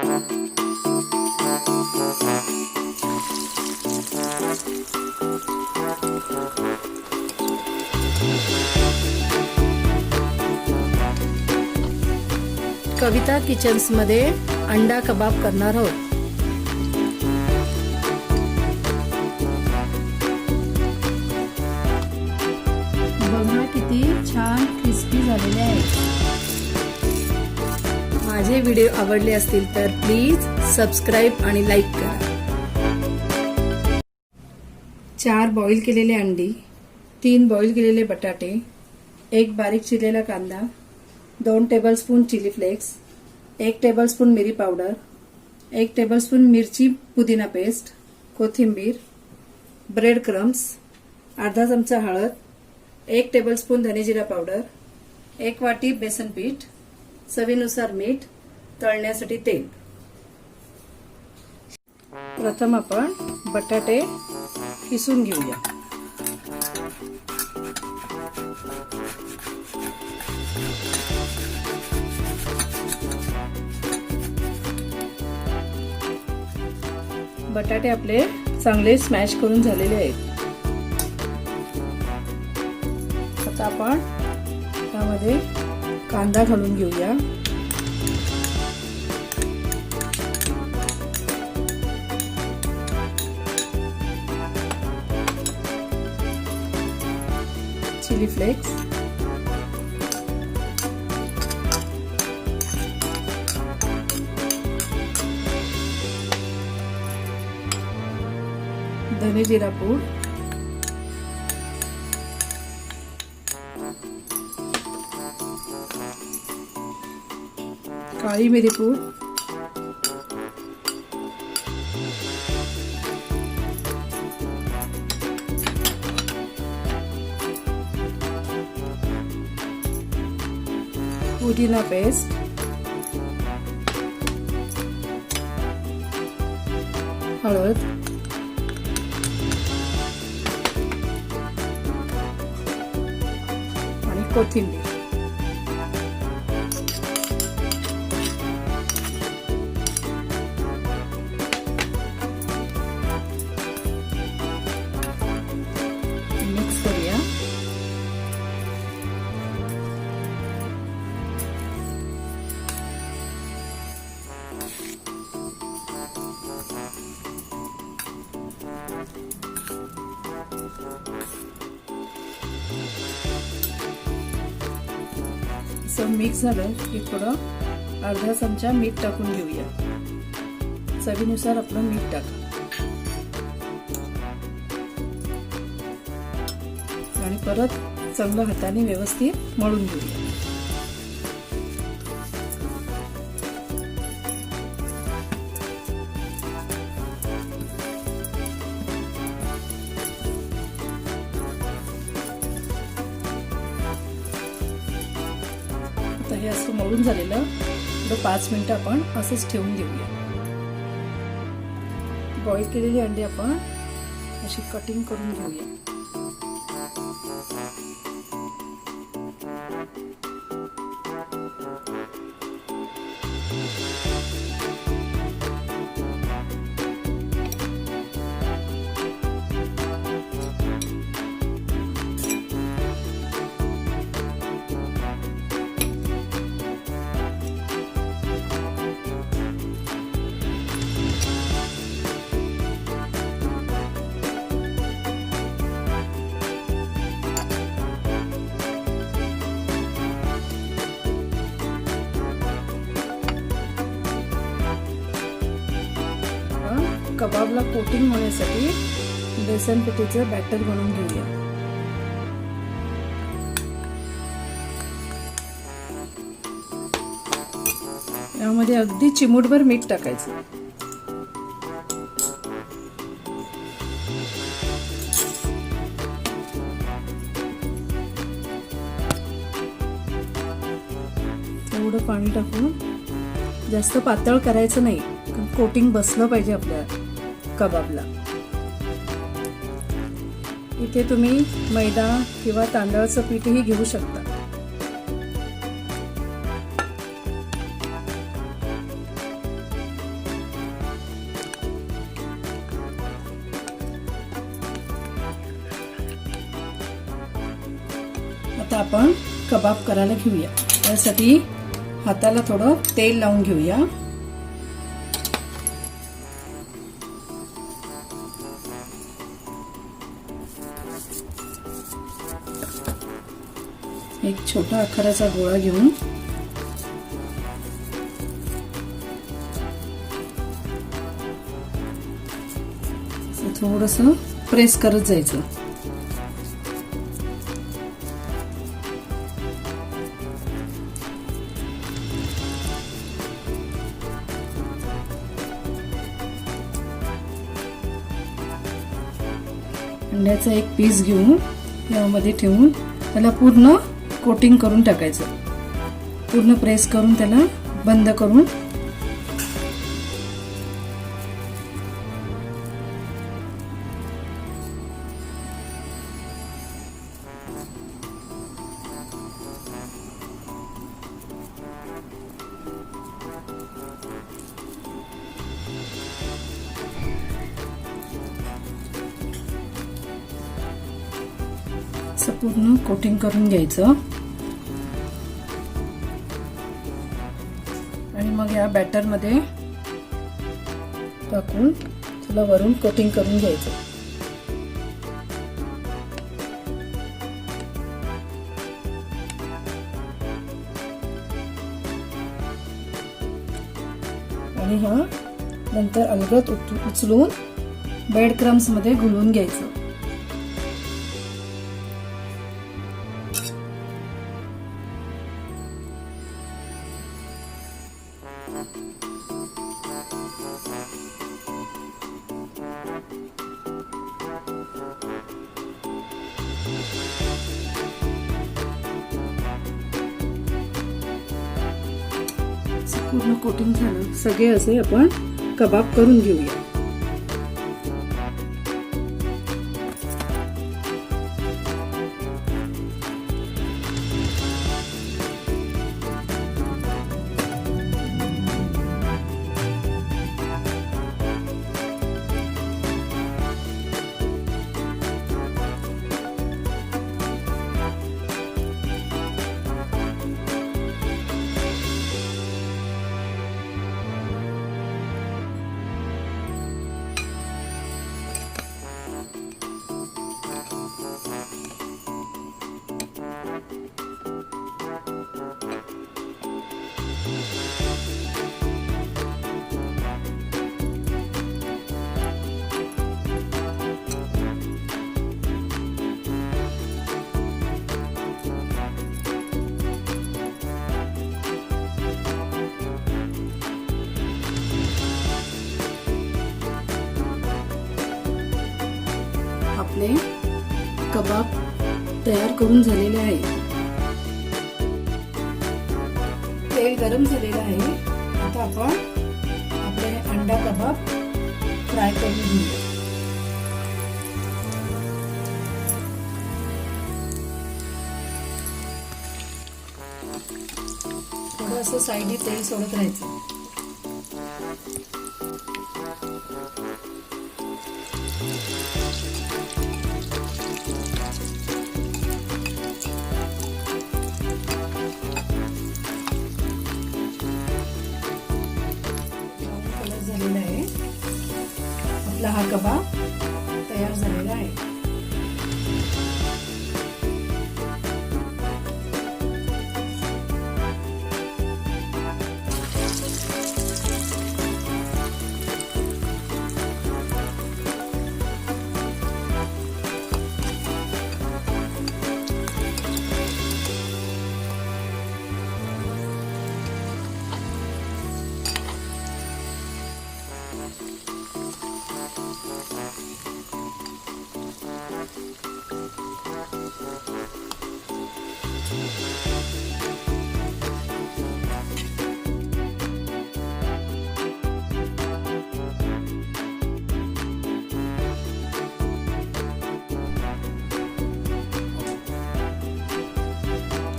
कविता kitchens मध्ये अंडा कबाब करणार आहोत। बघा किती छान क्रिस्पी झालेले आहेत। माझे व्हिडिओ आवडले असतील तर प्लीज सबस्क्राइब आणि लाईक करा। 4 बॉईल केलेले अंडी, 3 बॉईल केलेले बटाटे, 1 बारीक चिरलेला कांदा, 2 टेबलस्पून चिली फ्लेक्स, 1 टेबलस्पून मिरी पावडर, 1 टेबलस्पून मिरची पुदिना पेस्ट, कोथिंबीर, ब्रेड क्रम्स, अर्धा चमचा हळद, 1 टेबलस्पून धने जिरा पावडर, 1 वाटी बेसन पीठ, चवीनुसार मीठ, तळण्यासाठी तेल। प्रथम आपण बटाटे किसून घेऊया। बटाटे आपले चांगले स्मॅश करून झालेले आहेत। आता आपण त्यामध्ये कांदा घालून घेऊया। चिली फ्लेक्स, धने जिरा पूड, काळी मिरी पूड, पुदिना पेस्ट, हळद, आणि कोथिंबीर। मिक्स करूया। मिक्स झालं की थोडं अर्धा चमचा मीठ टाकून घेऊया। चवीनुसार आपलं मीठ टाका आणि परत चांगलं हाताने व्यवस्थित मळून घेऊया। हे असं मळून झालेलं 5 मिनिटं आपण असंच ठेवून देऊया। बॉईल केलेली अंडी आपण अशी कटिंग करून घेऊया। कबाबला कोटिंग होण्यासाठी बेसन पिठीचं बॅटर बनवून घेऊया। यामध्ये अगदी चिमूटभर मीठ टाकायचं। थोडं पाणी टाकून, जास्त पातळ करायचं नाही, कोटिंग बसलं पाहिजे आपल्या कबाबला। इथे तुम्ही मैदा किंवा तांदळाचं पीठही घेऊ शकता। आता आपण कबाब करायला घेऊया. त्यासाठी हाताला थोडं तेल लावून घेऊया. एक छोटा आकाराचा गोळा घेऊन थोडंसं प्रेस करत जायचं. अंड्याचा एक पीस घेऊन यामध्ये ठेवून त्याला पूर्ण कोटिंग करून टाकायचं. पूर्ण प्रेस करून त्याला बंद करून पूर्ण कोटिंग करून घ्यायचं. आणि मग या बॅटर मध्ये टाकून त्याला वरून कोटिंग करून घ्यायचं. आणि हा नंतर अलगद उचलून ब्रेड क्रम्स मध्ये घुलवून घ्यायचं. पूर्ण कोटिंग झालं. सगळे असे आपण कबाब करून घेऊया. आपले कबाब तयार करून झालेले आहे. तेल गरम झालेलं आहे. आता आपण आपले अंडा कबाब फ्राय करून घेऊया. थोडंसं साईडने तेल सोडत राहायचं. झालेला आहे. आपला हा कबाब तयार झालेला आहे.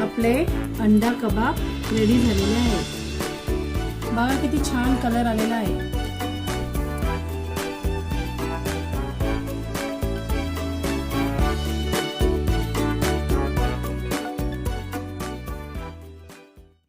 आपले अंडा कबाब रेडी झालेले आहे. बघा किती छान कलर आलेला आहे.